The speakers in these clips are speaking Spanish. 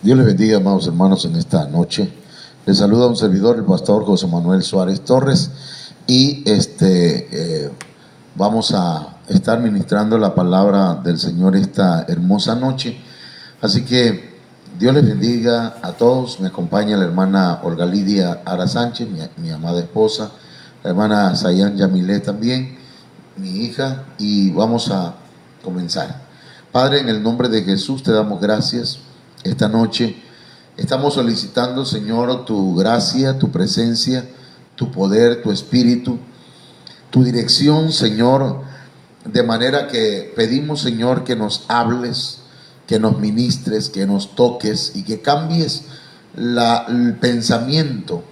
Dios les bendiga, amados hermanos, en esta noche. Les saluda un servidor, el pastor José Manuel Suárez Torres, y vamos a estar ministrando la palabra del Señor esta hermosa noche. Así que Dios les bendiga a todos. Me acompaña la hermana Olga Lidia Ara Sánchez, mi amada esposa, la hermana Sayan Yamilé también, mi hija, y vamos a comenzar. Padre, en el nombre de Jesús te damos gracias. Esta noche estamos solicitando, Señor, tu gracia, tu presencia, tu poder, tu espíritu, tu dirección, Señor, de manera que pedimos, Señor, que nos hables, que nos ministres, que nos toques y que cambies el pensamiento,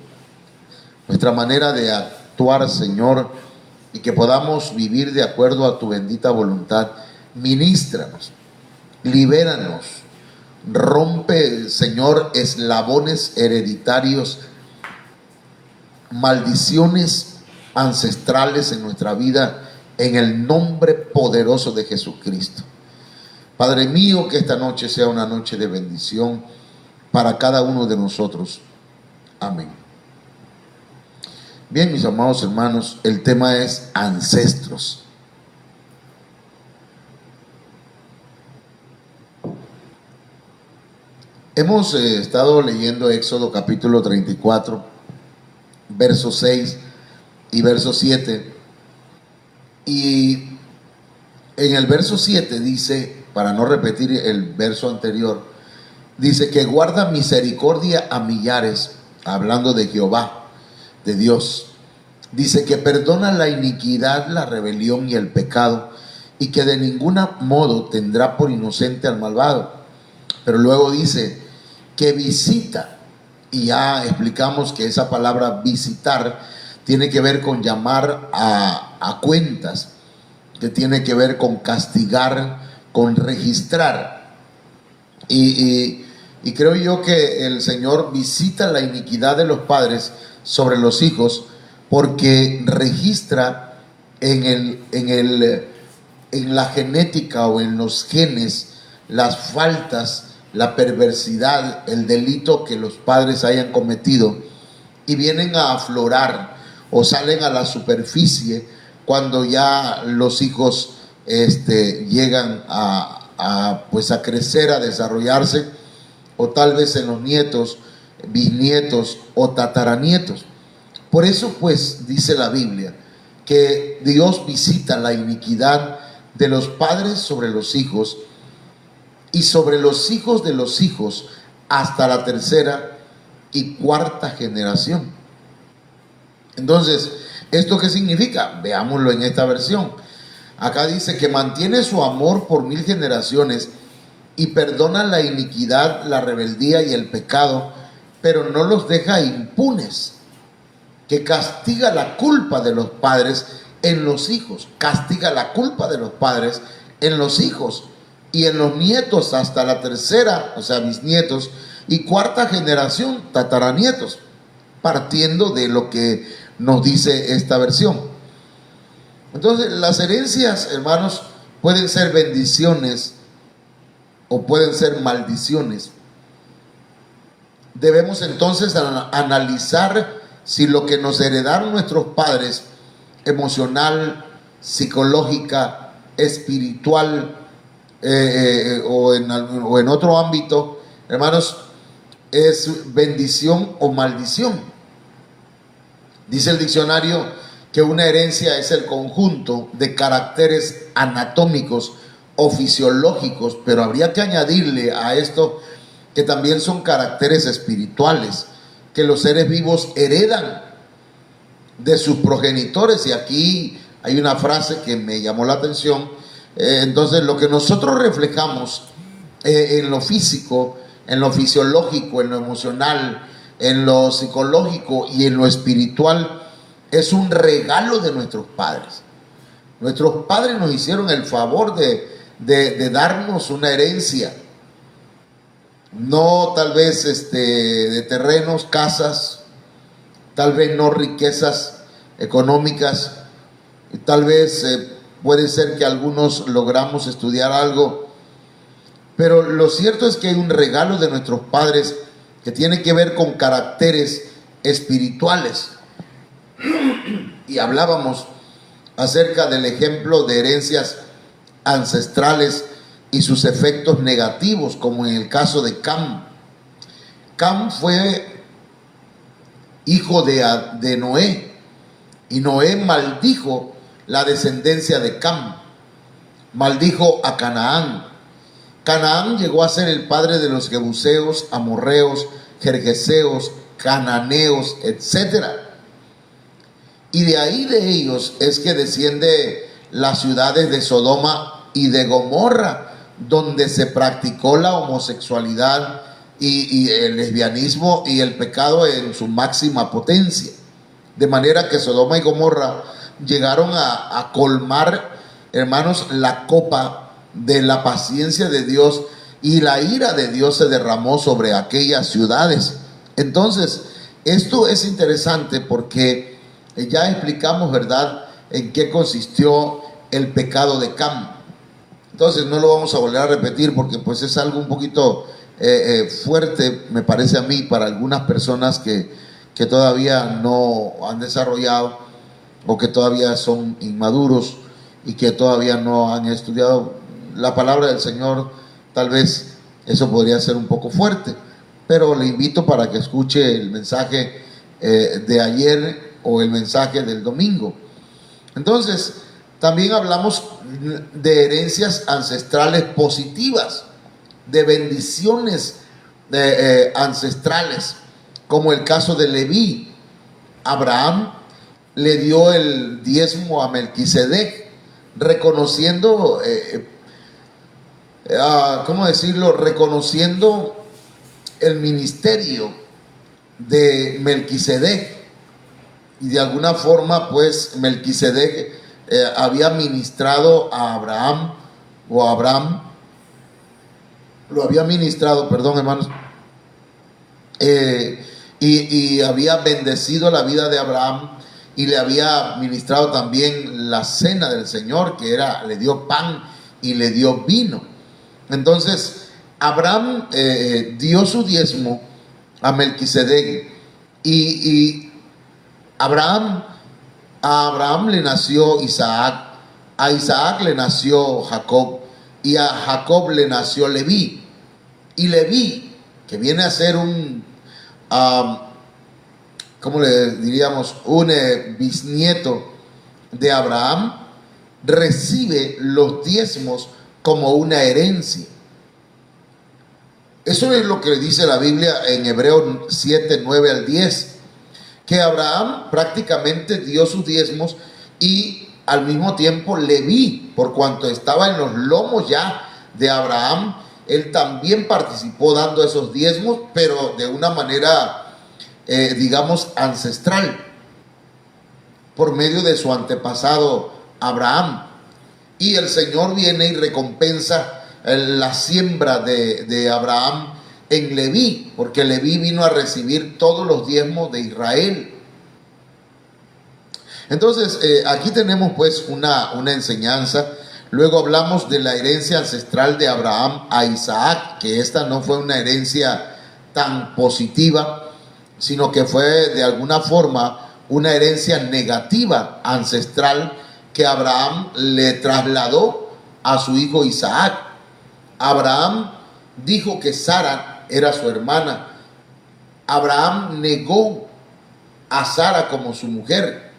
nuestra manera de actuar, Señor, y que podamos vivir de acuerdo a tu bendita voluntad. Ministranos, libéranos, rompe, Señor, eslabones hereditarios, maldiciones ancestrales en nuestra vida, en el nombre poderoso de Jesucristo. Padre mío, que esta noche sea una noche de bendición para cada uno de nosotros. Amén. Bien, mis amados hermanos, el tema es ancestros. Hemos estado leyendo Éxodo capítulo 34, verso 6 y verso 7. Y en el verso 7 dice, para no repetir el verso anterior, dice que guarda misericordia a millares, hablando de Jehová, de Dios. Dice que perdona la iniquidad, la rebelión y el pecado, y que de ningún modo tendrá por inocente al malvado. Pero luego dice que visita, y ya explicamos que esa palabra visitar tiene que ver con llamar a cuentas, que tiene que ver con castigar, con registrar. Y creo yo que el Señor visita la iniquidad de los padres sobre los hijos, porque registra en la genética o en los genes las faltas, la perversidad, el delito que los padres hayan cometido, y vienen a aflorar o salen a la superficie cuando ya los hijos llegan a crecer, a desarrollarse, o tal vez en los nietos, bisnietos o tataranietos. Por eso pues dice la Biblia que Dios visita la iniquidad de los padres sobre los hijos y sobre los hijos de los hijos hasta la tercera y cuarta generación. Entonces, ¿esto qué significa? Veámoslo en esta versión. Acá dice que mantiene su amor por 1000 generaciones y perdona la iniquidad, la rebeldía y el pecado, pero no los deja impunes. Que castiga la culpa de los padres en los hijos. Castiga la culpa de los padres en los hijos y en los nietos hasta la tercera, o sea, bisnietos, y cuarta generación, tataranietos, partiendo de lo que nos dice esta versión. Entonces, las herencias, hermanos, pueden ser bendiciones o pueden ser maldiciones. Debemos entonces analizar si lo que nos heredaron nuestros padres, emocional, psicológica, espiritual, o en otro ámbito, hermanos, es bendición o maldición. Dice el diccionario que una herencia es el conjunto de caracteres anatómicos o fisiológicos, pero habría que añadirle a esto que también son caracteres espirituales que los seres vivos heredan de sus progenitores. Y aquí hay una frase que me llamó la atención. Entonces, lo que nosotros reflejamos en lo físico, en lo fisiológico, en lo emocional, en lo psicológico y en lo espiritual, es un regalo de nuestros padres. Nuestros padres nos hicieron el favor de darnos una herencia. No tal vez de terrenos, casas, tal vez no riquezas económicas, tal vez puede ser que algunos logramos estudiar algo, Pero lo cierto es que hay un regalo de nuestros padres que tiene que ver con caracteres espirituales. Y hablábamos acerca del ejemplo de herencias ancestrales y sus efectos negativos, como en el caso de Cam. Cam fue hijo de Noé, y Noé maldijo la descendencia de Cam, maldijo a Canaán. Canaán llegó a ser el padre de los jebuseos, amorreos, gergeseos, cananeos, etcétera. Y de ahí de ellos es que desciende las ciudades de Sodoma y de Gomorra, donde se practicó la homosexualidad y el lesbianismo y el pecado en su máxima potencia. De manera que Sodoma y Gomorra llegaron a colmar, hermanos, la copa de la paciencia de Dios, y la ira de Dios se derramó sobre aquellas ciudades. Entonces, esto es interesante porque ya explicamos, ¿verdad?, en qué consistió el pecado de Cam. Entonces no lo vamos a volver a repetir porque pues es algo un poquito fuerte, me parece a mí, para algunas personas que todavía no han desarrollado o que todavía son inmaduros y que todavía no han estudiado la palabra del Señor. Tal vez eso podría ser un poco fuerte, pero le invito para que escuche el mensaje de ayer o el mensaje del domingo. Entonces, también hablamos de herencias ancestrales positivas, de bendiciones ancestrales, como el caso de Leví. Abraham le dio el diezmo a Melquisedec, reconociendo, ¿cómo decirlo?, reconociendo el ministerio de Melquisedec. Y de alguna forma, pues, Melquisedec había ministrado a Abraham, o Abraham lo había ministrado, perdón, hermanos, y había bendecido la vida de Abraham, y le había ministrado también la cena del Señor, que era, le dio pan y le dio vino. Entonces, Abraham dio su diezmo a Melquisedec, y a Abraham le nació Isaac, a Isaac le nació Jacob, y a Jacob le nació Leví. Y Leví, que viene a ser ¿cómo le diríamos?, un bisnieto de Abraham, recibe los diezmos como una herencia. Eso es lo que dice la Biblia en Hebreos 7, 9 al 10. Que Abraham prácticamente dio sus diezmos, y al mismo tiempo Leví, por cuanto estaba en los lomos ya de Abraham, él también participó dando esos diezmos, pero de una manera, digamos, ancestral, por medio de su antepasado Abraham. Y el Señor viene y recompensa la siembra de Abraham en Leví, porque Leví vino a recibir todos los diezmos de Israel. Entonces, aquí tenemos pues una enseñanza. Luego hablamos de la herencia ancestral de Abraham a Isaac, que esta no fue una herencia tan positiva, sino que fue de alguna forma una herencia negativa ancestral que Abraham le trasladó a su hijo Isaac. Abraham dijo que Sara era su hermana. Abraham negó a Sara como su mujer.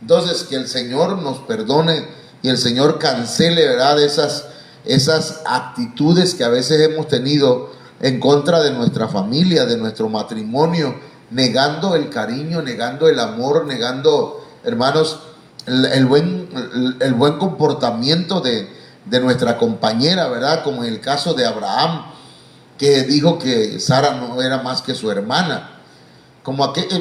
Entonces, que el Señor nos perdone y el Señor cancele, ¿verdad?, esas actitudes que a veces hemos tenido en contra de nuestra familia, de nuestro matrimonio, negando el cariño, negando el amor, negando, hermanos, el buen comportamiento de nuestra compañera, ¿verdad? Como en el caso de Abraham, que dijo que Sara no era más que su hermana.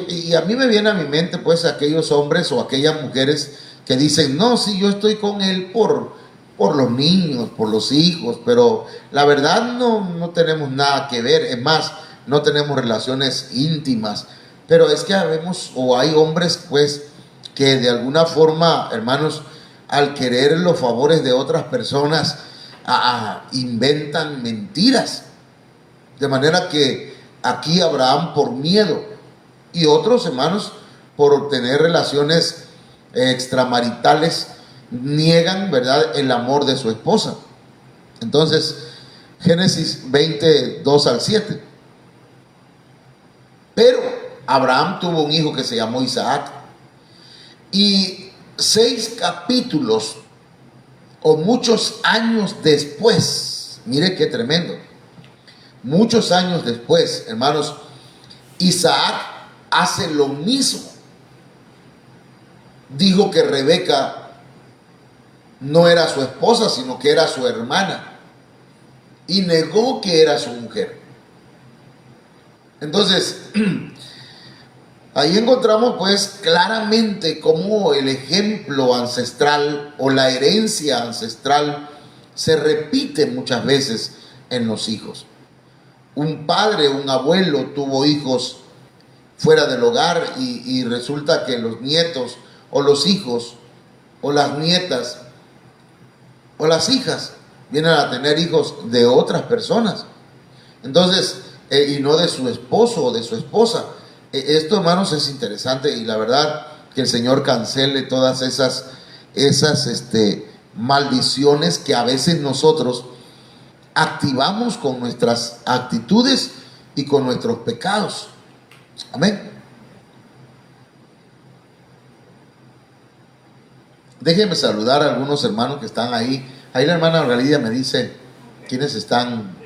Y a mí me viene a mi mente pues aquellos hombres o aquellas mujeres que dicen, no, sí, yo estoy con él por los niños, por los hijos, pero la verdad no tenemos nada que ver. Es más, no tenemos relaciones íntimas. Pero es que hay hombres pues que de alguna forma, hermanos, al querer los favores de otras personas, inventan mentiras. De manera que aquí Abraham por miedo y otros hermanos por obtener relaciones extramaritales niegan, ¿verdad?, el amor de su esposa. Entonces, Génesis 22 al 7. Pero Abraham tuvo un hijo que se llamó Isaac. Y 6 capítulos o muchos años después, mire qué tremendo, muchos años después, hermanos, Isaac hace lo mismo. Dijo que Rebeca no era su esposa, sino que era su hermana, y negó que era su mujer. Entonces, ahí encontramos pues claramente cómo el ejemplo ancestral o la herencia ancestral se repite muchas veces en los hijos. Un padre, un abuelo tuvo hijos fuera del hogar y resulta que los nietos o los hijos o las nietas o las hijas vienen a tener hijos de otras personas. Entonces, y no de su esposo o de su esposa. Esto, hermanos, es interesante y la verdad que el Señor cancele todas esas maldiciones que a veces nosotros activamos con nuestras actitudes y con nuestros pecados. Amén. Déjenme saludar a algunos hermanos que están ahí. Ahí la hermana Oralia me dice quiénes están.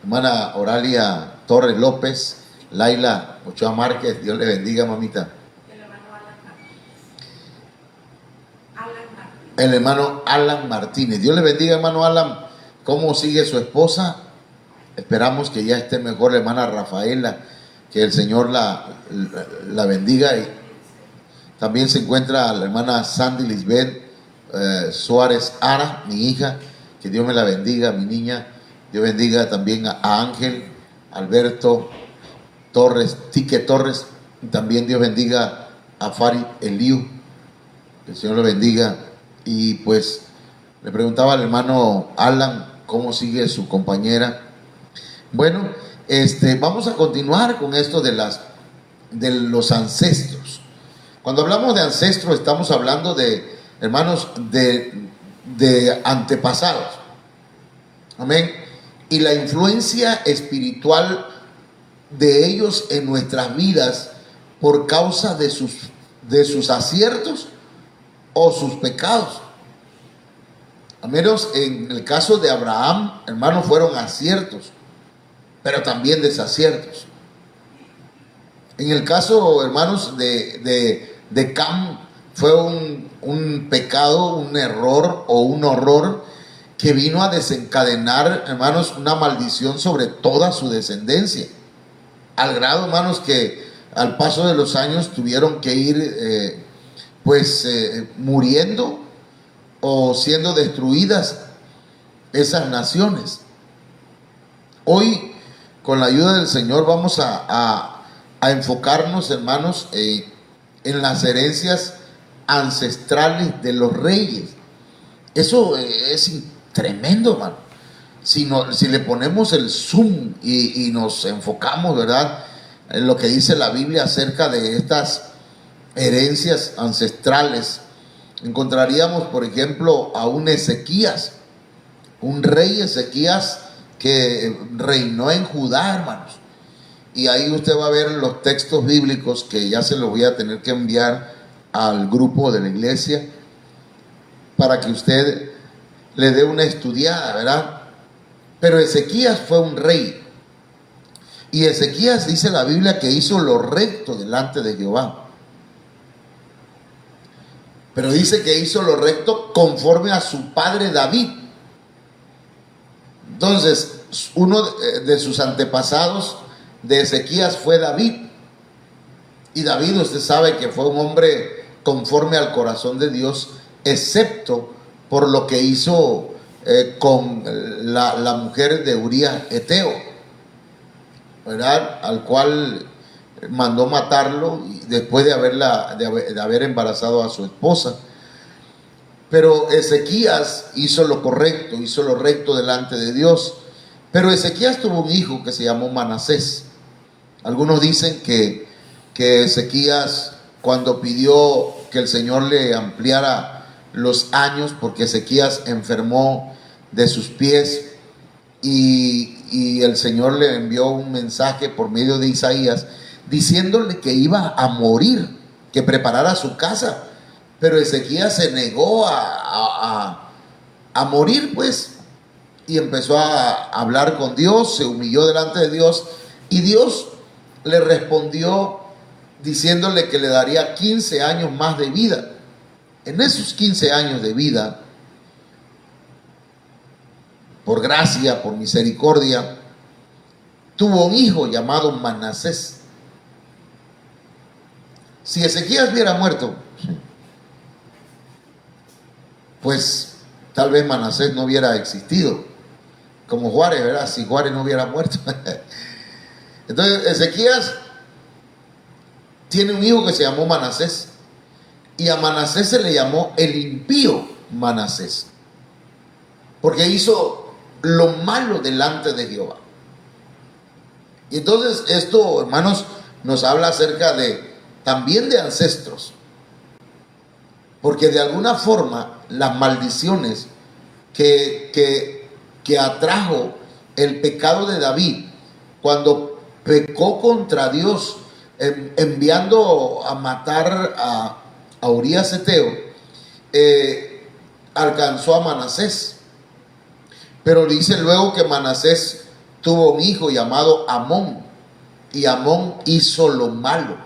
Hermana Oralia Torres López, Laila Ochoa Márquez, Dios le bendiga, mamita. El hermano Alan Martínez, Dios le bendiga, hermano Alan. ¿Cómo sigue su esposa? Esperamos que ya esté mejor la hermana Rafaela, que el Señor la bendiga. Y también se encuentra la hermana Sandy Lisbeth Suárez Ara, mi hija, que Dios me la bendiga, mi niña. Dios bendiga también a Ángel Alberto Torres, Tique Torres, y también Dios bendiga a Farid Eliu, que el Señor lo bendiga. Y pues le preguntaba al hermano Alan cómo sigue su compañera. Bueno, vamos a continuar con esto de los ancestros. Cuando hablamos de ancestros estamos hablando de, hermanos, de antepasados. Amén. Y la influencia espiritual de ellos en nuestras vidas por causa de sus aciertos o sus pecados. Al menos en el caso de Abraham, hermanos, fueron aciertos, pero también desaciertos. En el caso, hermanos, de Cam, fue un pecado, un error o un horror que vino a desencadenar, hermanos, una maldición sobre toda su descendencia, al grado, hermanos, que al paso de los años tuvieron que ir muriendo o siendo destruidas esas naciones. Hoy, con la ayuda del Señor, vamos a enfocarnos, hermanos, en las herencias ancestrales de los reyes. Eso es tremendo, hermano. Si le ponemos el zoom y nos enfocamos, ¿verdad?, en lo que dice la Biblia acerca de estas herencias ancestrales, encontraríamos, por ejemplo, a un Ezequías, un rey Ezequías que reinó en Judá, hermanos. Y ahí usted va a ver los textos bíblicos que ya se los voy a tener que enviar al grupo de la iglesia para que usted le dé una estudiada, ¿verdad? Pero Ezequías fue un rey. Y Ezequías, dice la Biblia, que hizo lo recto delante de Jehová. Pero dice que hizo lo recto conforme a su padre David. Entonces, uno de sus antepasados de Ezequías fue David. Y David, usted sabe que fue un hombre conforme al corazón de Dios, excepto por lo que hizo con la mujer de Urías Eteo, ¿verdad?, al cual mandó matarlo después de haber embarazado a su esposa. Pero Ezequías hizo lo correcto, hizo lo recto delante de Dios. Pero Ezequías tuvo un hijo que se llamó Manasés. Algunos dicen que Ezequías, cuando pidió que el Señor le ampliara los años, porque Ezequías enfermó de sus pies, y el Señor le envió un mensaje por medio de Isaías diciéndole que iba a morir, que preparara su casa. Pero Ezequías se negó a morir, pues, y empezó a hablar con Dios, se humilló delante de Dios, y Dios le respondió diciéndole que le daría 15 años más de vida. En esos 15 años de vida, por gracia, por misericordia, tuvo un hijo llamado Manasés. Si Ezequías hubiera muerto, pues tal vez Manasés no hubiera existido, como Juárez, ¿verdad? Si Juárez no hubiera muerto. Entonces Ezequías tiene un hijo que se llamó Manasés, y a Manasés se le llamó el impío Manasés, porque hizo lo malo delante de Jehová. Y entonces esto, hermanos, nos habla acerca también de ancestros, porque de alguna forma las maldiciones que atrajo el pecado de David cuando pecó contra Dios, enviando a matar a Urías Eteo, alcanzó a Manasés. Pero dice luego que Manasés tuvo un hijo llamado Amón, y Amón hizo lo malo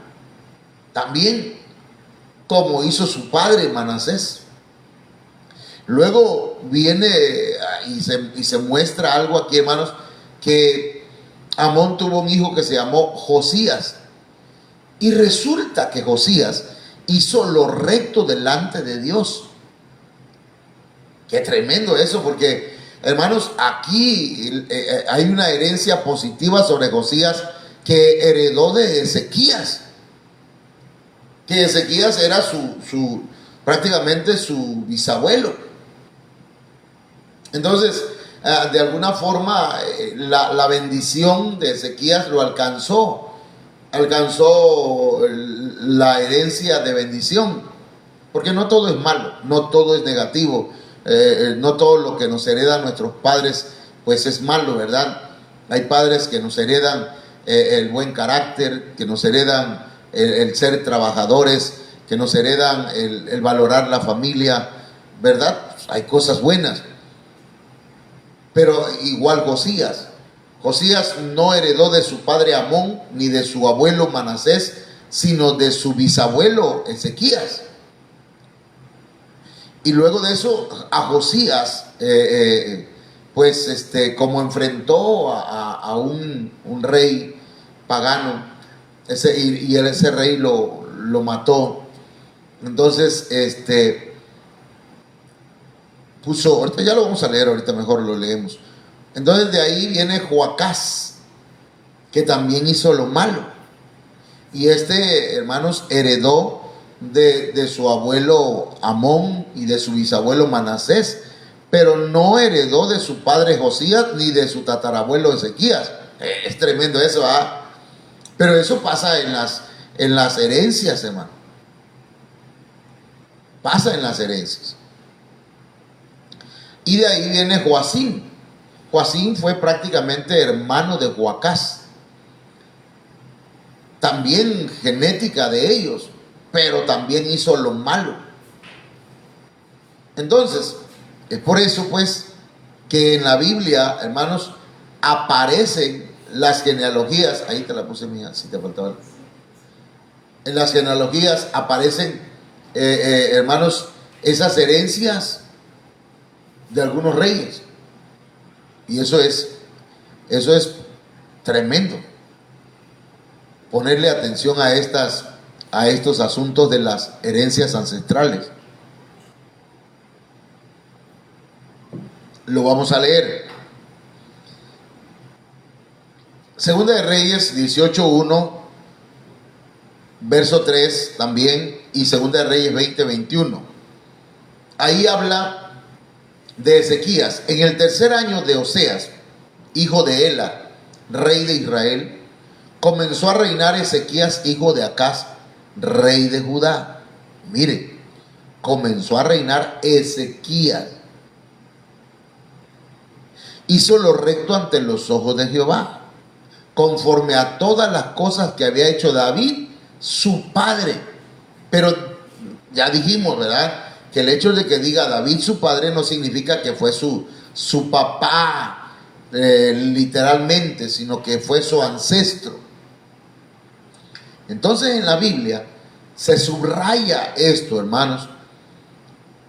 también, como hizo su padre Manasés. Luego viene y se muestra algo aquí, hermanos, que Amón tuvo un hijo que se llamó Josías, y resulta que Josías hizo lo recto delante de Dios. Qué tremendo eso, porque, hermanos, aquí hay una herencia positiva sobre Josías que heredó de Ezequías, que Ezequías era prácticamente su bisabuelo. Entonces, de alguna forma, la bendición de Ezequías lo alcanzó la herencia de bendición, porque no todo es malo, no todo es negativo, no todo lo que nos heredan nuestros padres pues es malo, ¿verdad? Hay padres que nos heredan el buen carácter, que nos heredan el ser trabajadores, que nos heredan el valorar la familia, ¿verdad? Hay cosas buenas. Pero igual Josías no heredó de su padre Amón ni de su abuelo Manasés, sino de su bisabuelo Ezequías. Y luego de eso, a Josías, como enfrentó a un rey pagano, ese rey lo mató. Entonces, puso, ahorita ya lo vamos a leer, ahorita mejor lo leemos. Entonces de ahí viene Joacás, que también hizo lo malo. Y hermanos, heredó de su abuelo Amón y de su bisabuelo Manasés, pero no heredó de su padre Josías ni de su tatarabuelo Ezequías. Es tremendo eso, ¿ah? Pero eso pasa en las herencias, hermano. Pasa en las herencias. Y de ahí viene Joacim. Joacim fue prácticamente hermano de Joacás, también genética de ellos, pero también hizo lo malo. Entonces, es por eso pues que en la Biblia, hermanos, aparecen las genealogías. Ahí te la puse mía, si te faltaba. En las genealogías aparecen, hermanos, esas herencias de algunos reyes. Y eso es tremendo. Ponerle atención a estos asuntos de las herencias ancestrales. Lo vamos a leer. Segunda de Reyes 18:1, verso 3 también, y Segunda de Reyes 20:21. ahí habla de Ezequías. En el tercer año de Oseas, hijo de Ela, rey de Israel, comenzó a reinar Ezequías, hijo de Acaz, rey de Judá. Mire, comenzó a reinar Ezequías. Hizo lo recto ante los ojos de Jehová, conforme a todas las cosas que había hecho David, su padre. Pero ya dijimos, ¿verdad?, que el hecho de que diga David su padre no significa que fue su papá, literalmente, sino que fue su ancestro. Entonces en la Biblia se subraya esto, hermanos.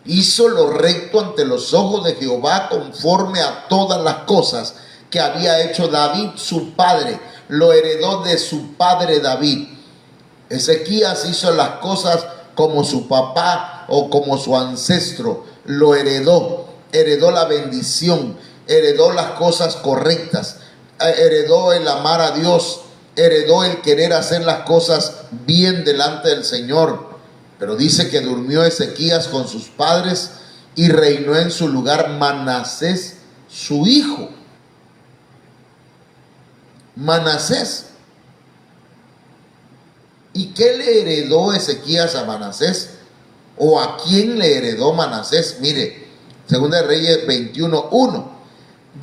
Hizo lo recto ante los ojos de Jehová, conforme a todas las cosas que había hecho David su padre. Lo heredó de su padre David. Ezequías hizo las cosas como su papá o como su ancestro. Lo heredó. Heredó la bendición. Heredó las cosas correctas. Heredó el amar a Dios. Heredó el querer hacer las cosas bien delante del Señor. Pero dice que durmió Ezequías con sus padres y reinó en su lugar Manasés, su hijo. Manasés. ¿Y qué le heredó Ezequías a Manasés? ¿O a quién le heredó Manasés? Mire, Segunda de Reyes 21:1.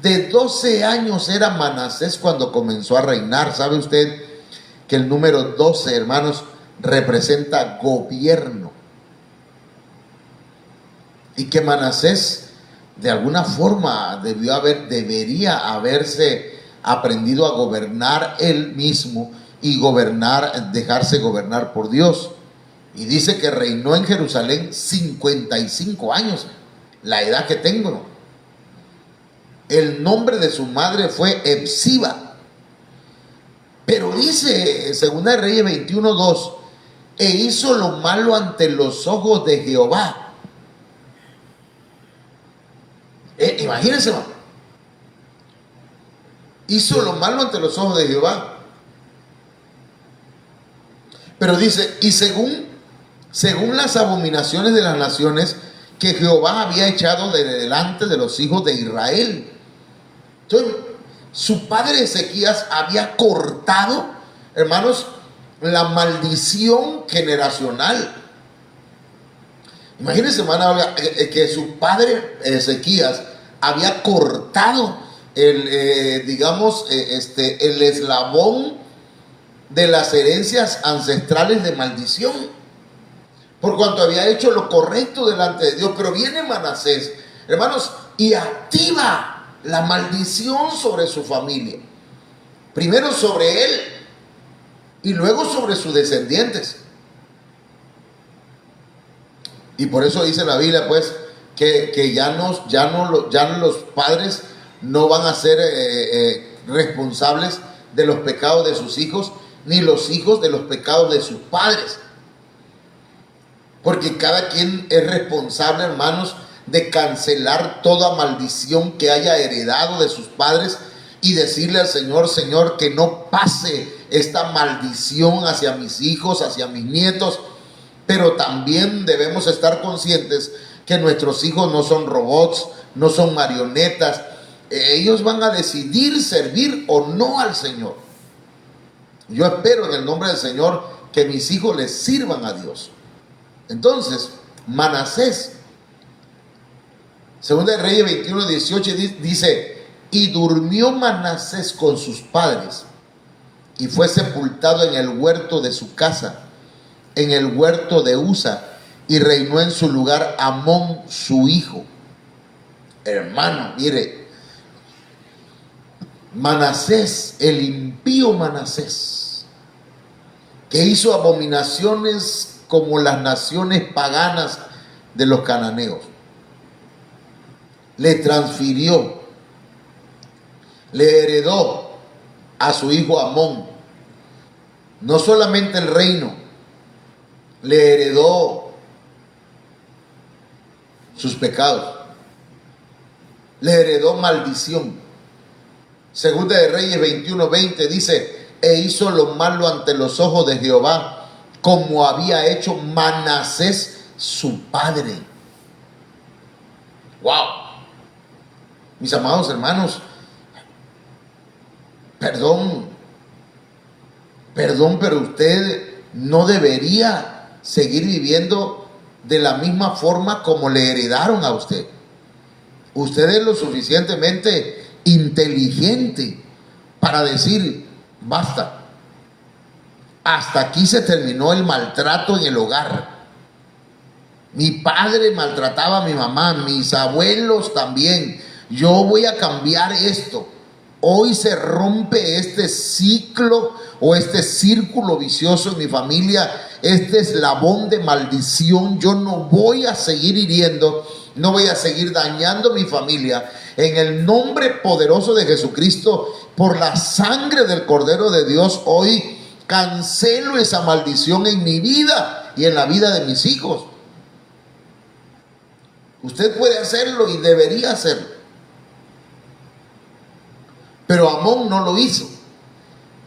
De 12 años era Manasés cuando comenzó a reinar. ¿Sabe usted que el número 12, hermanos, representa gobierno? Y que Manasés de alguna forma debería haberse aprendido a gobernar él mismo y dejarse gobernar por Dios. Y dice que reinó en Jerusalén 55 años, la edad que tengo. El nombre de su madre fue Hepsiba. Pero dice Segunda de Reyes 21:2, e hizo lo malo ante los ojos de Jehová. Imagínense, ¿no? Hizo lo malo ante los ojos de Jehová. Pero dice, y según las abominaciones de las naciones que Jehová había echado de delante de los hijos de Israel. Entonces, su padre Ezequías había cortado, hermanos, la maldición generacional. Imagínense, hermano, que su padre Ezequías había cortado el eslabón de las herencias ancestrales de maldición, por cuanto había hecho lo correcto delante de Dios. Pero viene Manasés, hermanos, y activa la maldición sobre su familia, primero sobre él y luego sobre sus descendientes. Y por eso dice la Biblia, pues, que ya no los padres no van a ser responsables de los pecados de sus hijos, ni los hijos de los pecados de sus padres. Porque cada quien es responsable, hermanos, de cancelar toda maldición que haya heredado de sus padres y decirle al Señor, Señor, que no pase esta maldición hacia mis hijos, hacia mis nietos. Pero también debemos estar conscientes que nuestros hijos no son robots, no son marionetas. Ellos van a decidir servir o no al Señor. Yo espero en el nombre del Señor que mis hijos les sirvan a Dios. Entonces, Manasés, Segunda de Reyes 21:18 dice, y durmió Manasés con sus padres y fue sepultado en el huerto de su casa, en el huerto de Usa, y reinó en su lugar Amón, su hijo. Hermano, mire, Manasés, el impío Manasés, que hizo abominaciones como las naciones paganas de los cananeos, le transfirió, le heredó a su hijo Amón no solamente el reino, le heredó sus pecados, le heredó maldición. Segunda de Reyes 21:20 dice, e hizo lo malo ante los ojos de Jehová, como había hecho Manasés su padre. ¡Wow! Mis amados hermanos, perdón, pero usted no debería seguir viviendo de la misma forma como le heredaron a usted. Usted es lo suficientemente inteligente para decir, basta, hasta aquí se terminó el maltrato en el hogar. Mi padre maltrataba a mi mamá, mis abuelos también. Yo voy a cambiar esto. Hoy se rompe este ciclo o este círculo vicioso en mi familia, este eslabón de maldición. Yo no voy a seguir hiriendo, no voy a seguir dañando mi familia. En el nombre poderoso de Jesucristo, por la sangre del Cordero de Dios, hoy cancelo esa maldición en mi vida y en la vida de mis hijos. Usted puede hacerlo y debería hacerlo. Pero Amón no lo hizo,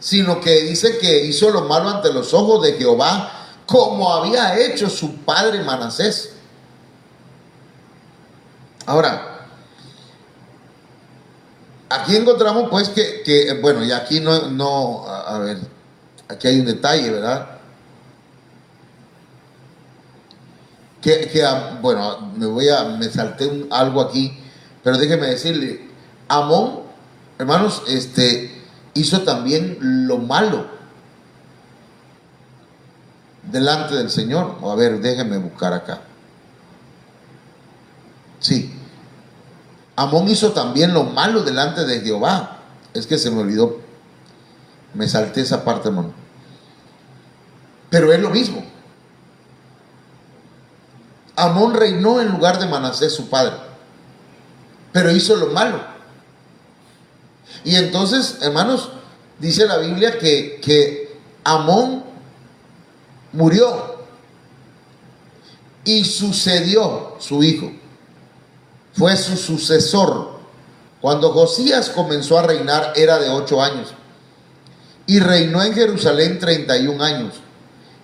sino que dice que hizo lo malo ante los ojos de Jehová, como había hecho su padre Manasés. Ahora, aquí encontramos pues que bueno, y aquí a ver, aquí hay un detalle, ¿verdad? Bueno, me salté algo aquí, pero déjeme decirle, Amón, hermanos, hizo también lo malo delante del Señor. A ver, déjeme buscar acá. Sí, Amón hizo también lo malo delante de Jehová. Es que se me olvidó, me salté esa parte, hermano. Pero es lo mismo. Amón reinó en lugar de Manasés, su padre, pero hizo lo malo. Y entonces, hermanos, dice la Biblia que Amón murió y sucedió su hijo. Fue su sucesor. Cuando Josías comenzó a reinar era de 8 años y reinó en Jerusalén 31 años.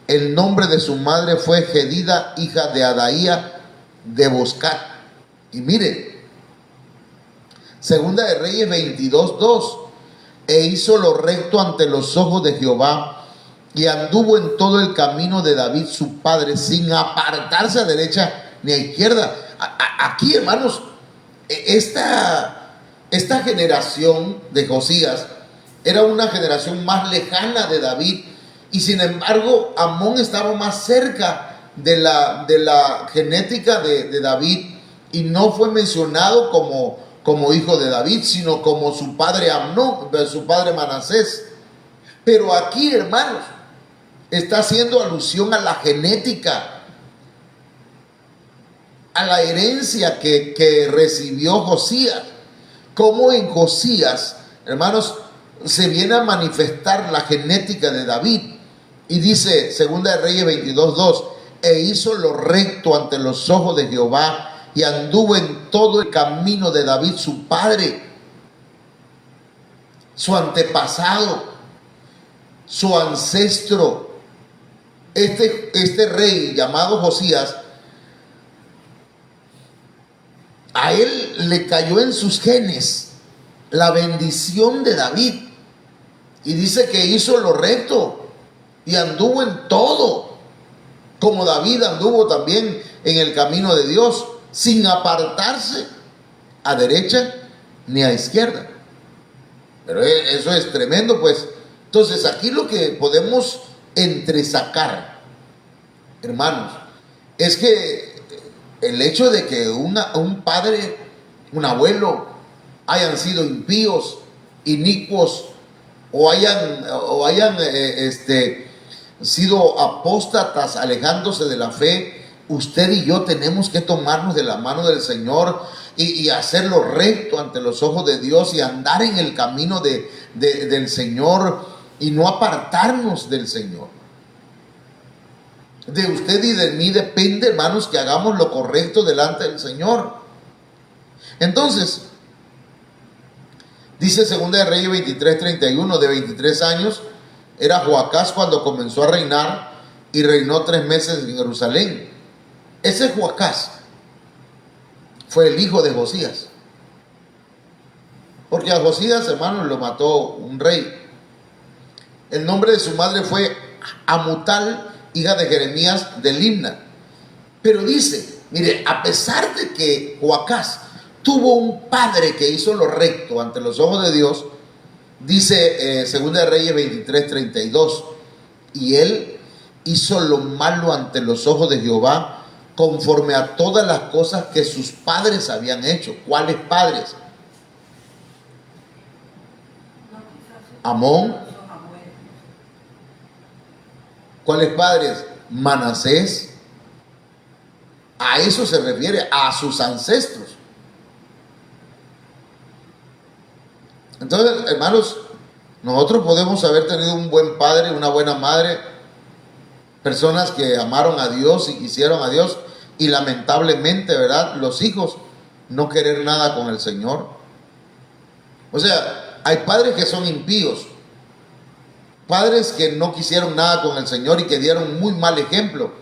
El nombre de su madre fue Jedida, hija de Adaía de Boscat. Y mire, Segunda de Reyes 22:2. E hizo lo recto ante los ojos de Jehová y anduvo en todo el camino de David su padre, sin apartarse a derecha ni a izquierda. Aquí, hermanos, esta generación de Josías era una generación más lejana de David, y sin embargo Amón estaba más cerca de la genética de David, y no fue mencionado como hijo de David, sino como su padre Amnón, su padre Manasés. Pero aquí, hermanos, está haciendo alusión a la genética, a la herencia que recibió Josías. Como en Josías, hermanos, se viene a manifestar la genética de David. Y dice Segunda de Reyes 22:2, e hizo lo recto ante los ojos de Jehová y anduvo en todo el camino de David su padre, su antepasado, su ancestro. Este rey llamado Josías, a él le cayó en sus genes la bendición de David, y dice que hizo lo recto y anduvo en todo, como David anduvo también en el camino de Dios, sin apartarse a derecha ni a izquierda. Pero eso es tremendo, pues. Entonces aquí lo que podemos entresacar, hermanos, es que el hecho de que un padre, un abuelo, hayan sido impíos, inicuos, o hayan sido apóstatas, alejándose de la fe, usted y yo tenemos que tomarnos de la mano del Señor y hacerlo recto ante los ojos de Dios, y andar en el camino del Señor, y no apartarnos del Señor. De usted y de mí depende, hermanos, que hagamos lo correcto delante del Señor. Entonces, dice Segunda de Reyes 23:31, de 23 años era Joacás cuando comenzó a reinar, y reinó 3 meses en Jerusalén. Ese es Joacás. fue el hijo de Josías. Porque a Josías, hermanos, lo mató un rey. El nombre de su madre fue Amutal, hija de Jeremías de Limna. Pero dice, mire, a pesar de que Joacás tuvo un padre que hizo lo recto ante los ojos de Dios, dice Segunda de Reyes 23:32, y él hizo lo malo ante los ojos de Jehová, conforme a todas las cosas que sus padres habían hecho. ¿Cuáles padres? Amón. ¿Cuáles padres? Manasés. A eso se refiere, a sus ancestros. Entonces, hermanos, nosotros podemos haber tenido un buen padre, una buena madre, personas que amaron a Dios y quisieron a Dios, y lamentablemente, ¿verdad?, los hijos no querer nada con el Señor. O sea, hay padres que son impíos, padres que no quisieron nada con el Señor y que dieron muy mal ejemplo.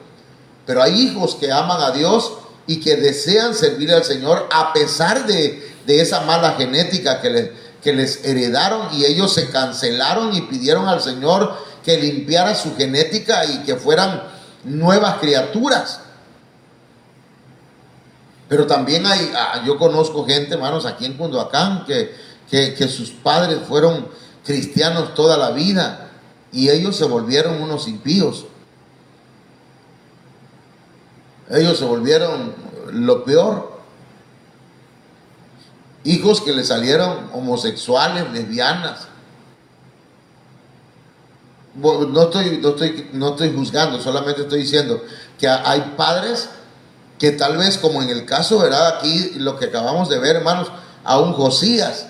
Pero hay hijos que aman a Dios y que desean servir al Señor a pesar de esa mala genética que les heredaron, y ellos se cancelaron y pidieron al Señor que limpiara su genética y que fueran nuevas criaturas. Pero también yo conozco gente, hermanos, aquí en Cunduacán, que sus padres fueron cristianos toda la vida y ellos se volvieron unos impíos. Ellos se volvieron lo peor. Hijos que le salieron homosexuales, lesbianas. No estoy juzgando, solamente estoy diciendo que hay padres que tal vez, como en el caso, ¿verdad?, aquí lo que acabamos de ver, hermanos, a un Josías,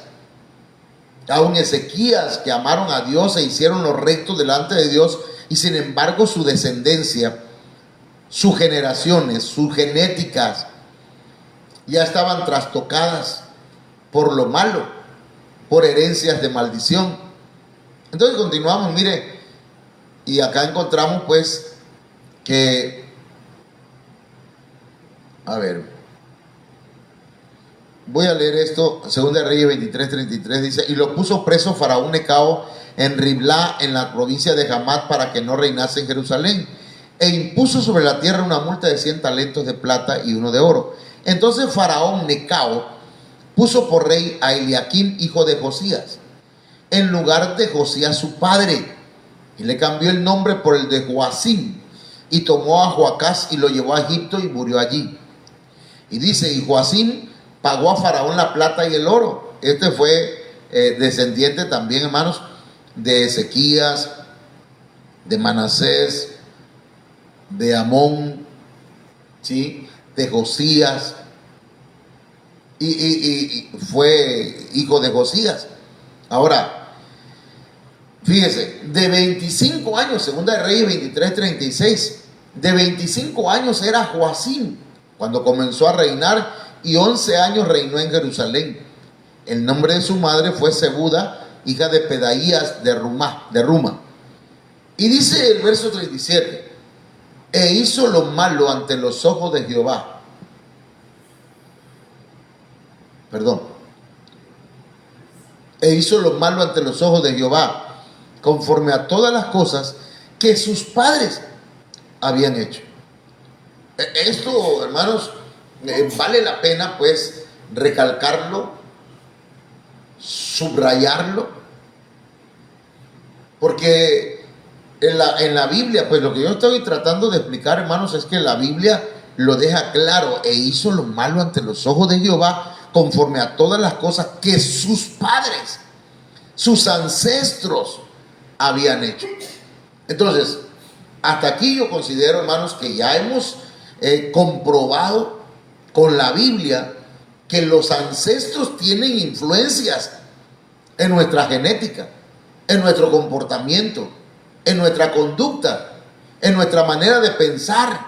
a un Ezequías, que amaron a Dios e hicieron lo recto delante de Dios, y sin embargo su descendencia, sus generaciones, sus genéticas ya estaban trastocadas por lo malo, por herencias de maldición. Entonces continuamos, mire, y acá encontramos pues que, a ver, voy a leer esto. Segunda de Reyes 23:33 dice: y lo puso preso Faraón Necao en Riblá, en la provincia de Hamat, para que no reinase en Jerusalén, e impuso sobre la tierra una multa de 100 talentos de plata y uno de oro. Entonces Faraón Necao puso por rey a Eliaquim, hijo de Josías, en lugar de Josías su padre, y le cambió el nombre por el de Joacim, y tomó a Joacás y lo llevó a Egipto y murió allí. Y dice, y Joacim pagó a Faraón la plata y el oro. Este fue descendiente también, hermanos, de Ezequías, de Manasés, de Amón, ¿sí?, de Josías, y fue hijo de Josías. Ahora, fíjese, de 25 años, Segunda de Reyes 23:36, de 25 años era Joacim cuando comenzó a reinar, y 11 años reinó en Jerusalén. El nombre de su madre fue Zebuda, hija de Pedaías de Ruma. Y dice el verso 37, e hizo lo malo ante los ojos de Jehová. E hizo lo malo ante los ojos de Jehová, conforme a todas las cosas que sus padres habían hecho. Esto, hermanos, vale la pena pues recalcarlo, subrayarlo, porque en la Biblia, pues lo que yo estoy tratando de explicar, hermanos, es que la Biblia lo deja claro: e hizo lo malo ante los ojos de Jehová, conforme a todas las cosas que sus padres, sus ancestros habían hecho. Entonces, hasta aquí yo considero, hermanos, que ya hemos comprobado con la Biblia que los ancestros tienen influencias en nuestra genética, en nuestro comportamiento, en nuestra conducta, en nuestra manera de pensar,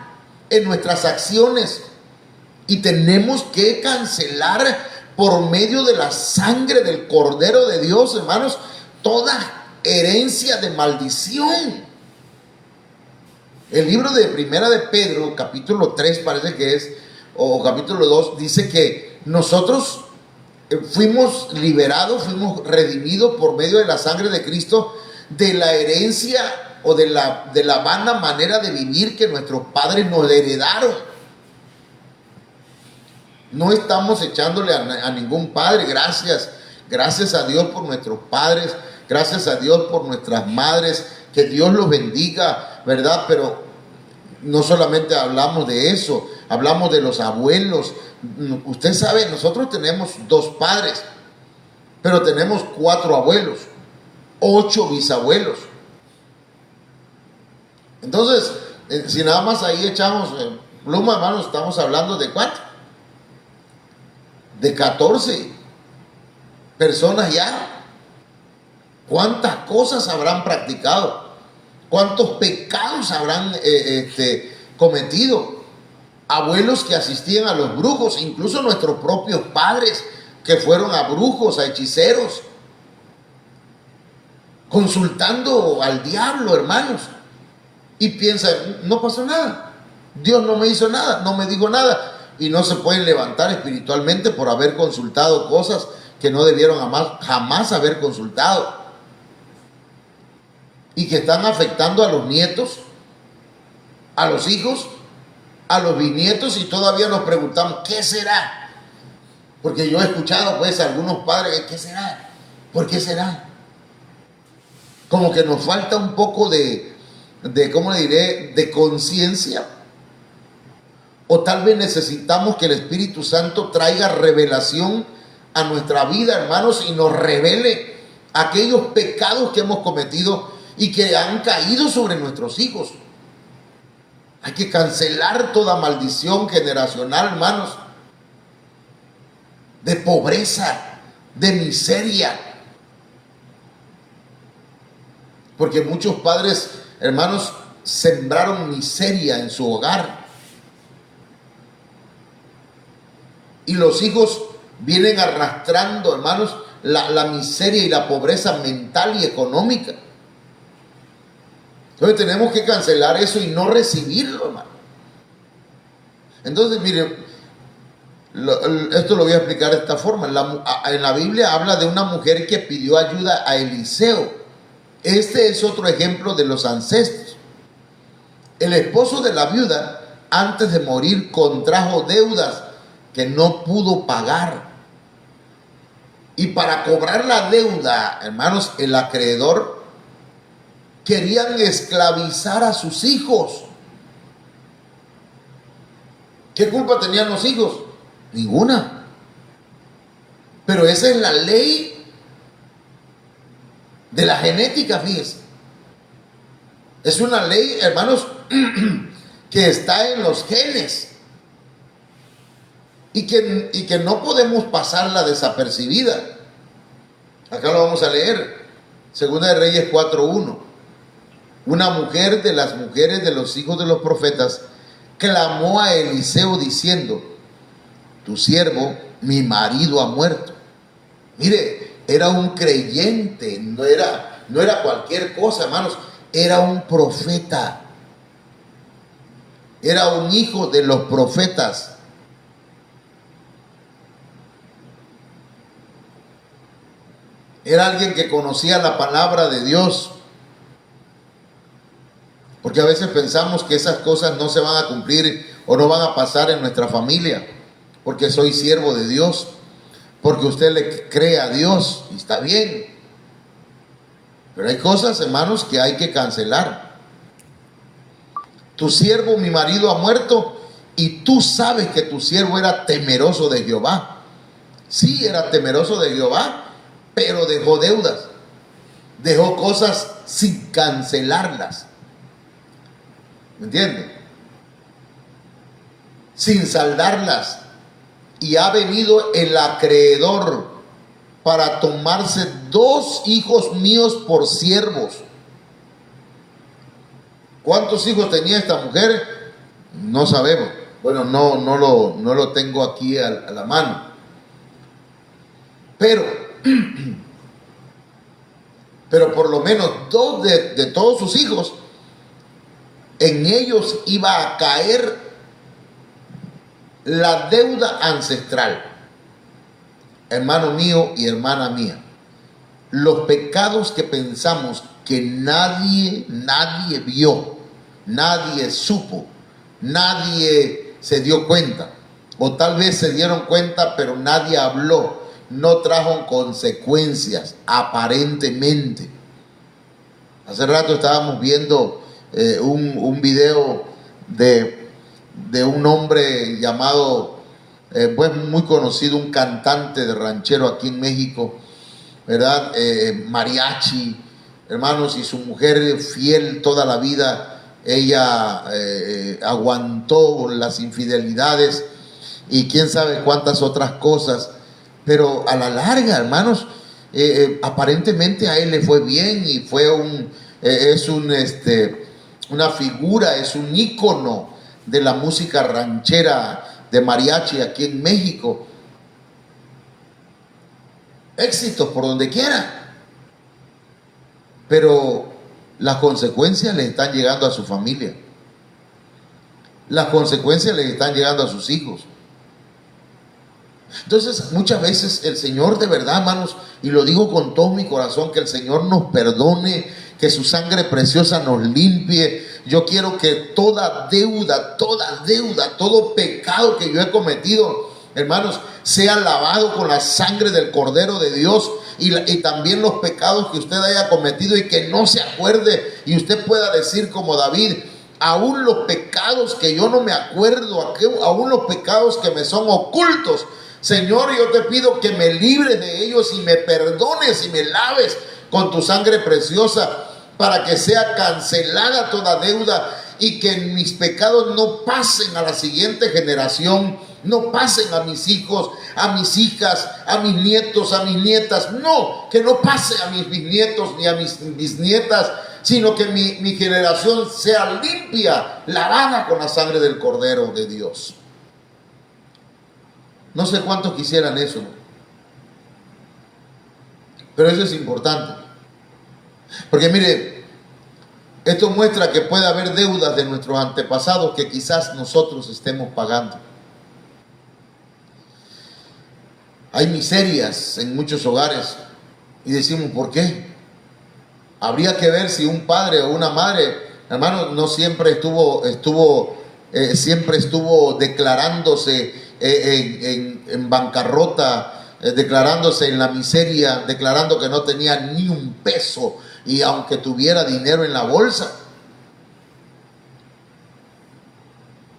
en nuestras acciones. Y tenemos que cancelar por medio de la sangre del Cordero de Dios, hermanos, toda herencia de maldición. El libro de Primera de Pedro, capítulo 3, parece que es, o capítulo 2, dice que nosotros fuimos liberados, fuimos redimidos por medio de la sangre de Cristo de la herencia o de la vana manera de vivir que nuestros padres nos heredaron. No estamos echándole a ningún padre. Gracias a Dios por nuestros padres, gracias a Dios por nuestras madres, que Dios los bendiga, ¿verdad? Pero no solamente hablamos de eso, hablamos de los abuelos. Usted sabe, nosotros tenemos 2 padres, pero tenemos 4 abuelos, 8 bisabuelos. Entonces, si nada más ahí echamos pluma, hermanos, estamos hablando de ¿cuánto? De 14 personas ya. ¿Cuántas cosas habrán practicado? ¿Cuántos pecados habrán cometido? Abuelos que asistían a los brujos, incluso nuestros propios padres que fueron a brujos, a hechiceros, consultando al diablo, hermanos. Y piensa, no pasó nada, Dios no me hizo nada, no me dijo nada. Y no se pueden levantar espiritualmente por haber consultado cosas que no debieron jamás haber consultado, y que están afectando a los nietos, a los hijos, a los bisnietos, y todavía nos preguntamos, ¿qué será? Porque yo he escuchado pues a algunos padres, ¿qué será? ¿Por qué será? Como que nos falta un poco ¿cómo le diré?, de conciencia. O tal vez necesitamos que el Espíritu Santo traiga revelación a nuestra vida, hermanos, y nos revele aquellos pecados que hemos cometido y que han caído sobre nuestros hijos. Hay que cancelar toda maldición generacional, hermanos, de pobreza, de miseria. Porque muchos padres, hermanos, sembraron miseria en su hogar. Y los hijos vienen arrastrando, hermanos, la miseria y la pobreza mental y económica. Entonces tenemos que cancelar eso y no recibirlo, hermano. Entonces, miren, esto lo voy a explicar de esta forma. En la Biblia habla de una mujer que pidió ayuda a Eliseo. Este es otro ejemplo de los ancestros. El esposo de la viuda, antes de morir, contrajo deudas que no pudo pagar. Y para cobrar la deuda, hermanos, el acreedor querían esclavizar a sus hijos. ¿Qué culpa tenían los hijos? Ninguna. Pero esa es la ley de la genética, fíjense. Es una ley, hermanos, que está en los genes. Y que no podemos pasarla desapercibida. Acá lo vamos a leer. Segunda de Reyes 4:1. Una mujer de las mujeres de los hijos de los profetas clamó a Eliseo diciendo: tu siervo, mi marido, ha muerto. Mire, era un creyente, no era cualquier cosa, hermanos, era un profeta. Era un hijo de los profetas. Era alguien que conocía la palabra de Dios. Porque a veces pensamos que esas cosas no se van a cumplir o no van a pasar en nuestra familia. Porque soy siervo de Dios. Porque usted le cree a Dios. Y está bien. Pero hay cosas, hermanos, que hay que cancelar. Tu siervo, mi marido, ha muerto. Y tú sabes que tu siervo era temeroso de Jehová. Sí, era temeroso de Jehová. Pero dejó deudas, dejó cosas sin cancelarlas. ¿Me entienden? Sin saldarlas. Y ha venido el acreedor para tomarse 2 hijos míos por siervos. ¿Cuántos hijos tenía esta mujer? No sabemos. Bueno, no lo tengo aquí a la mano. Pero por lo menos 2 de todos sus hijos, en ellos iba a caer la deuda ancestral, hermano mío y hermana mía, los pecados que pensamos que nadie vio, nadie supo, nadie se dio cuenta, o tal vez se dieron cuenta pero nadie habló, no trajo consecuencias aparentemente. Hace rato estábamos viendo un video de un hombre llamado, pues muy conocido, un cantante de ranchero aquí en México, ¿verdad? Mariachi, hermanos, y su mujer fiel toda la vida, ella aguantó las infidelidades y quién sabe cuántas otras cosas, pero a la larga, hermanos, aparentemente a él le fue bien y fue una figura, es un ícono de la música ranchera de mariachi aquí en México. Éxitos por donde quiera, pero las consecuencias le están llegando a su familia, las consecuencias le están llegando a sus hijos. Entonces muchas veces el Señor, de verdad, hermanos, y lo digo con todo mi corazón, que el Señor nos perdone, que su sangre preciosa nos limpie. Yo quiero que toda deuda, todo pecado que yo he cometido, hermanos, sea lavado con la sangre del Cordero de Dios, y también los pecados que usted haya cometido y que no se acuerde, y usted pueda decir como David: aún los pecados que yo no me acuerdo, aún los pecados que me son ocultos, Señor, yo te pido que me libres de ellos y me perdones y me laves con tu sangre preciosa, para que sea cancelada toda deuda y que mis pecados no pasen a la siguiente generación, no pasen a mis hijos, a mis hijas, a mis nietos, a mis nietas. No, que no pase a mis bisnietos ni a mis bisnietas, sino que mi generación sea limpia, lavada con la sangre del Cordero de Dios. No sé cuántos quisieran eso, pero eso es importante. Porque mire, esto muestra que puede haber deudas de nuestros antepasados que quizás nosotros estemos pagando. Hay miserias en muchos hogares y decimos, ¿por qué? Habría que ver si un padre o una madre, hermano, no siempre estuvo declarándose en bancarrota, declarándose en la miseria, declarando que no tenía ni un peso, y aunque tuviera dinero en la bolsa,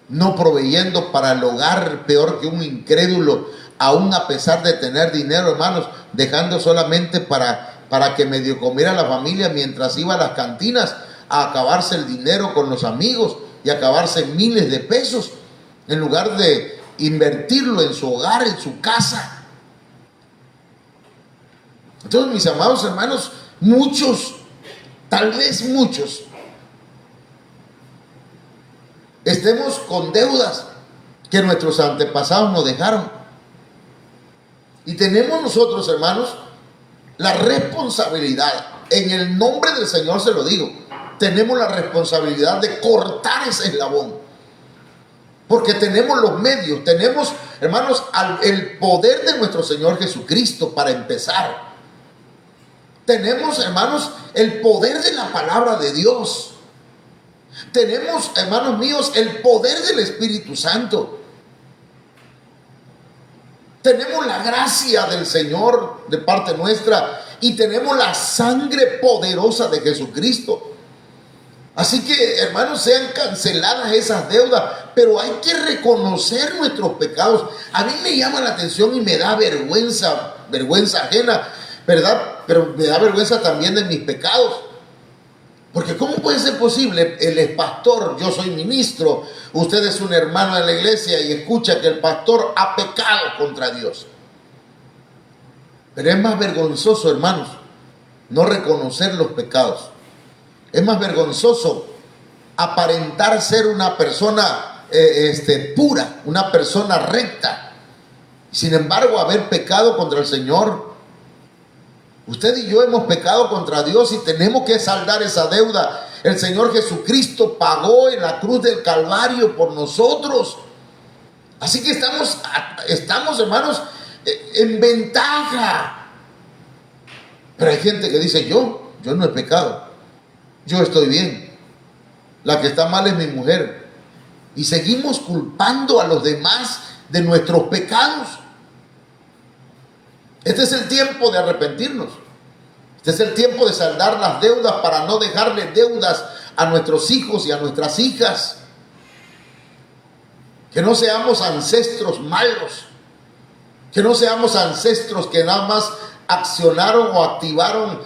no proveyendo para el hogar, peor que un incrédulo, aún a pesar de tener dinero, hermanos, dejando solamente para que medio comiera la familia, mientras iba a las cantinas a acabarse el dinero con los amigos y acabarse miles de pesos, en lugar de invertirlo en su hogar, en su casa. Entonces, mis amados hermanos, muchos, tal vez muchos, estemos con deudas que nuestros antepasados nos dejaron. Y tenemos nosotros, hermanos, la responsabilidad, en el nombre del Señor se lo digo, tenemos la responsabilidad de cortar ese eslabón. Porque tenemos los medios, tenemos, hermanos, el poder de nuestro Señor Jesucristo para empezar. Tenemos, hermanos, el poder de la palabra de Dios. Tenemos, hermanos míos, el poder del Espíritu Santo. Tenemos la gracia del Señor de parte nuestra y tenemos la sangre poderosa de Jesucristo. Así que, hermanos, sean canceladas esas deudas, pero hay que reconocer nuestros pecados. A mí me llama la atención y me da vergüenza ajena, ¿verdad? Pero me da vergüenza también de mis pecados. Porque ¿cómo puede ser posible? Él es pastor, yo soy ministro, usted es un hermano de la iglesia y escucha que el pastor ha pecado contra Dios. Pero es más vergonzoso, hermanos, no reconocer los pecados. Es más vergonzoso aparentar ser una persona pura, una persona recta. Sin embargo, haber pecado contra el Señor. Usted y yo hemos pecado contra Dios y tenemos que saldar esa deuda. El Señor Jesucristo pagó en la cruz del Calvario por nosotros. Así que estamos, hermanos, en ventaja. Pero hay gente que dice, yo no he pecado, yo estoy bien, la que está mal es mi mujer. Y seguimos culpando a los demás de nuestros pecados. Este es el tiempo de arrepentirnos. Este es el tiempo de saldar las deudas para no dejarle deudas a nuestros hijos y a nuestras hijas. Que no seamos ancestros malos. Que no seamos ancestros que nada más accionaron o activaron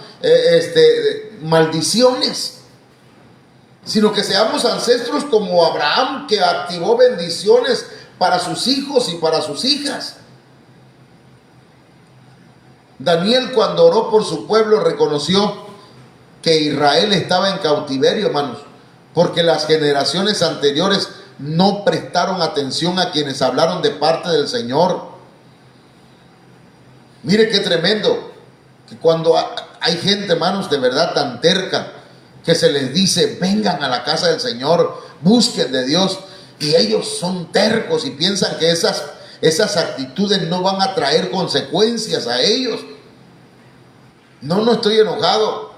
maldiciones. Sino que seamos ancestros como Abraham, que activó bendiciones para sus hijos y para sus hijas. Daniel, cuando oró por su pueblo, reconoció que Israel estaba en cautiverio, hermanos, porque las generaciones anteriores no prestaron atención a quienes hablaron de parte del Señor. Mire qué tremendo, que cuando hay gente, hermanos, de verdad tan terca, que se les dice, vengan a la casa del Señor, busquen de Dios, y ellos son tercos y piensan que esas actitudes no van a traer consecuencias a ellos. No estoy enojado,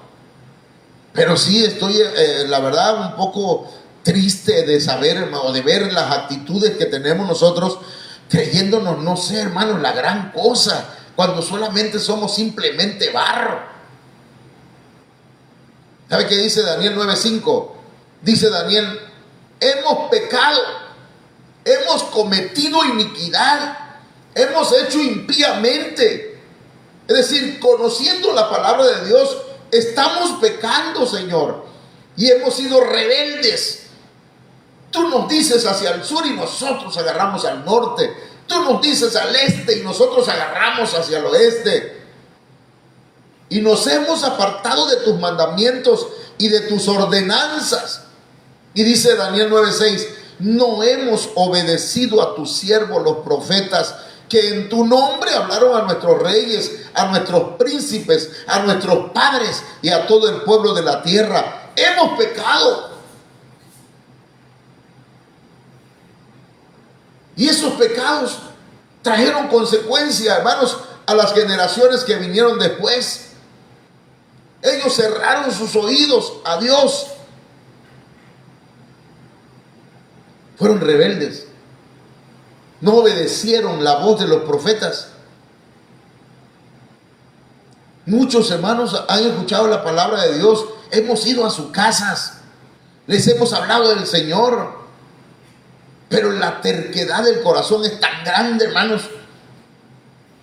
pero sí estoy, la verdad, un poco triste de saber o de ver las actitudes que tenemos nosotros, creyéndonos, no sé, hermanos, la gran cosa, cuando solamente somos simplemente barro. ¿Sabe qué dice Daniel 9:5? Dice Daniel, hemos pecado, hemos cometido iniquidad, hemos hecho impíamente. Es decir, conociendo la palabra de Dios, estamos pecando, Señor, y hemos sido rebeldes. Tú nos dices hacia el sur y nosotros agarramos al norte. Tú nos dices al este y nosotros agarramos hacia el oeste. Y nos hemos apartado de tus mandamientos y de tus ordenanzas. Y dice Daniel 9:6, no hemos obedecido a tus siervos los profetas, que en tu nombre hablaron a nuestros reyes, a nuestros príncipes, a nuestros padres y a todo el pueblo de la tierra. Hemos pecado. Y esos pecados trajeron consecuencias, hermanos, a las generaciones que vinieron después. Ellos cerraron sus oídos a Dios. Fueron rebeldes. No obedecieron la voz de los profetas. Muchos hermanos han escuchado la palabra de Dios. Hemos ido a sus casas. Les hemos hablado del Señor. Pero la terquedad del corazón es tan grande, hermanos.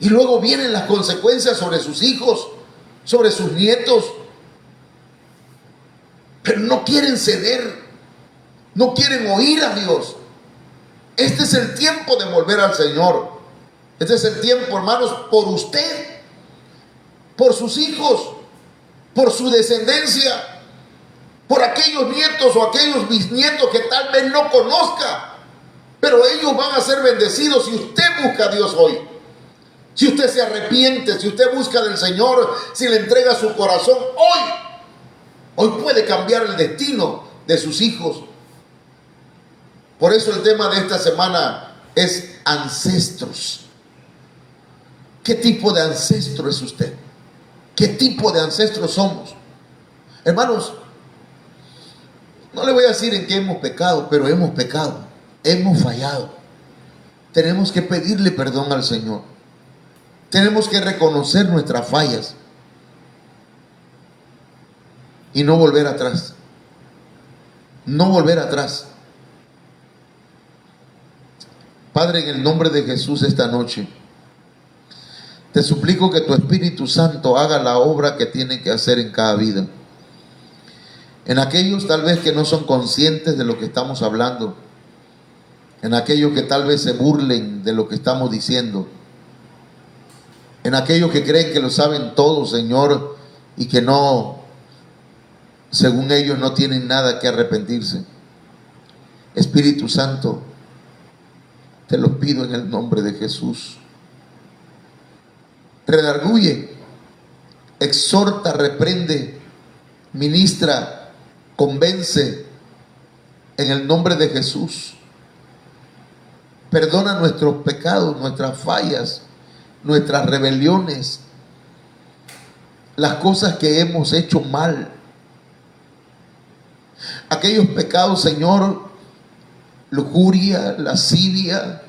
Y luego vienen las consecuencias sobre sus hijos, sobre sus nietos. Pero no quieren ceder. No quieren oír a Dios. Este es el tiempo de volver al Señor. Este es el tiempo, hermanos, por usted, por sus hijos, por su descendencia, por aquellos nietos o aquellos bisnietos que tal vez no conozca, pero ellos van a ser bendecidos si usted busca a Dios hoy. Si usted se arrepiente, si usted busca del Señor, si le entrega su corazón, hoy puede cambiar el destino de sus hijos. Por eso el tema de esta semana es ancestros. ¿Qué tipo de ancestro es usted? ¿Qué tipo de ancestros somos? Hermanos, no le voy a decir en qué hemos pecado, pero hemos pecado, hemos fallado. Tenemos que pedirle perdón al Señor. Tenemos que reconocer nuestras fallas y no volver atrás. No volver atrás. Padre, en el nombre de Jesús esta noche, te suplico que tu Espíritu Santo haga la obra que tiene que hacer en cada vida. En aquellos tal vez que no son conscientes de lo que estamos hablando, en aquellos que tal vez se burlen de lo que estamos diciendo, en aquellos que creen que lo saben todo, Señor, y que no, según ellos, no tienen nada que arrepentirse. Espíritu Santo, te lo pido en el nombre de Jesús. Redarguye, exhorta, reprende, ministra, convence en el nombre de Jesús. Perdona nuestros pecados, nuestras fallas, nuestras rebeliones, las cosas que hemos hecho mal. Aquellos pecados, Señor, lujuria, lascivia,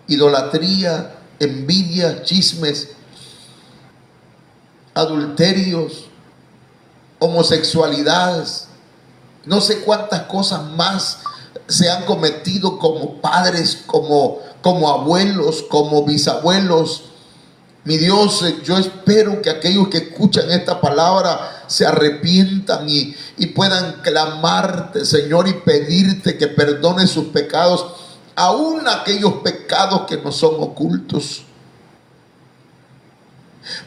idolatría, envidia, chismes, adulterios, homosexualidades, no sé cuántas cosas más se han cometido como padres, como abuelos, como bisabuelos. Mi Dios, yo espero que aquellos que escuchan esta palabra se arrepientan y puedan clamarte, Señor, y pedirte que perdone sus pecados, aún aquellos pecados que no son ocultos.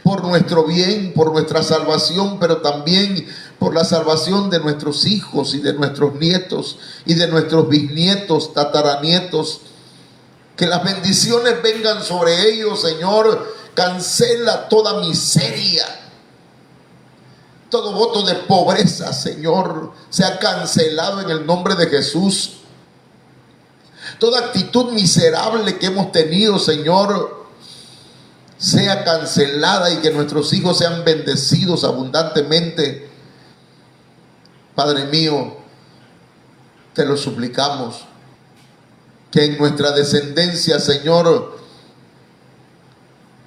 Por nuestro bien, por nuestra salvación, pero también por la salvación de nuestros hijos y de nuestros nietos y de nuestros bisnietos, tataranietos. Que las bendiciones vengan sobre ellos, Señor. Cancela toda miseria, todo voto de pobreza, Señor, sea cancelado en el nombre de Jesús. Toda actitud miserable que hemos tenido, Señor, sea cancelada y que nuestros hijos sean bendecidos abundantemente. Padre mío, te lo suplicamos, que en nuestra descendencia, Señor,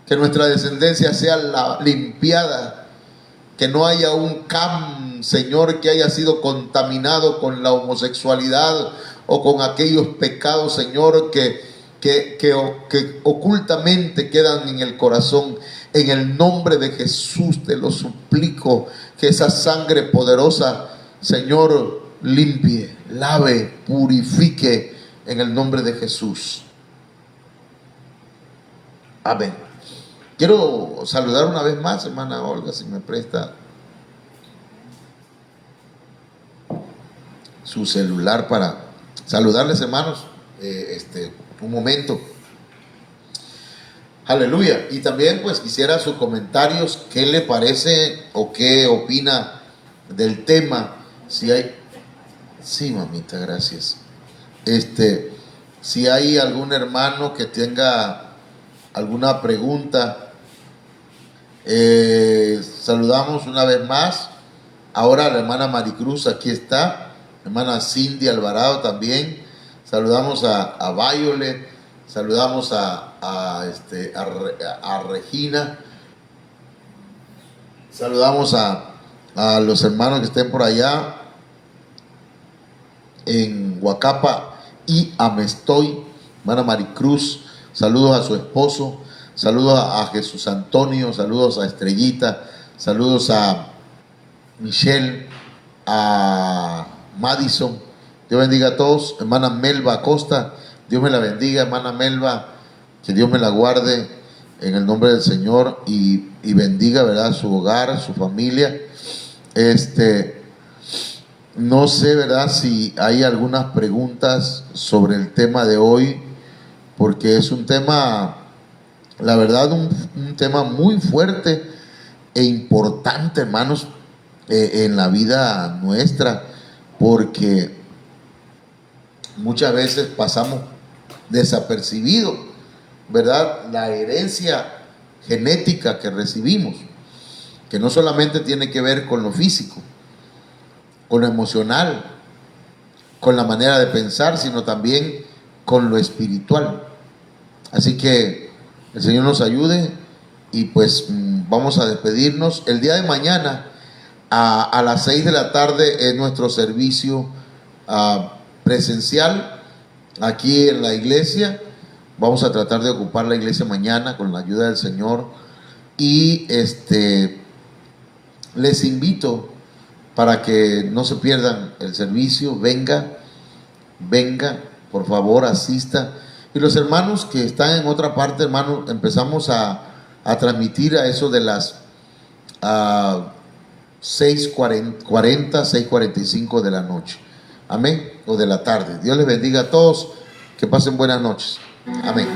que nuestra descendencia sea limpiada, que no haya un Señor, que haya sido contaminado con la homosexualidad o con aquellos pecados, Señor, que ocultamente quedan en el corazón. En el nombre de Jesús te lo suplico, que esa sangre poderosa, Señor, limpie, lave, purifique en el nombre de Jesús. Amén. Quiero saludar una vez más, hermana Olga, si me presta su celular para saludarles, hermanos, un momento. Aleluya. Y también pues quisiera sus comentarios, qué le parece o qué opina del tema. Si hay, sí, mamita, gracias. Si hay algún hermano que tenga alguna pregunta, saludamos una vez más. Ahora la hermana Maricruz aquí está, hermana Cindy Alvarado también. Saludamos a Violet, saludamos a Regina, saludamos a los hermanos que estén por allá en Huacapa y Amestoy. Hermana Maricruz, saludos a su esposo. Saludos a Jesús Antonio, saludos a Estrellita, saludos a Michelle, a Madison. Dios bendiga a todos. Hermana Melba Acosta, Dios me la bendiga, hermana Melba, que Dios me la guarde en el nombre del Señor y bendiga, ¿verdad?, su hogar, su familia. No sé, ¿verdad?, si hay algunas preguntas sobre el tema de hoy, porque es un tema, la verdad, un tema muy fuerte e importante, hermanos, en la vida nuestra, porque muchas veces pasamos desapercibidos, ¿verdad?, la herencia genética que recibimos, que no solamente tiene que ver con lo físico, con lo emocional, con la manera de pensar, sino también con lo espiritual. Así que el Señor nos ayude y pues vamos a despedirnos. El día de mañana a las 6 de la tarde es nuestro servicio presencial aquí en la iglesia. Vamos a tratar de ocupar la iglesia mañana con la ayuda del Señor y les invito para que no se pierdan el servicio. Venga, por favor, asista. Y los hermanos que están en otra parte, hermanos, empezamos a transmitir a eso de las 6:40, 6:45 de la noche. Amén. O de la tarde. Dios les bendiga a todos. Que pasen buenas noches. Amén.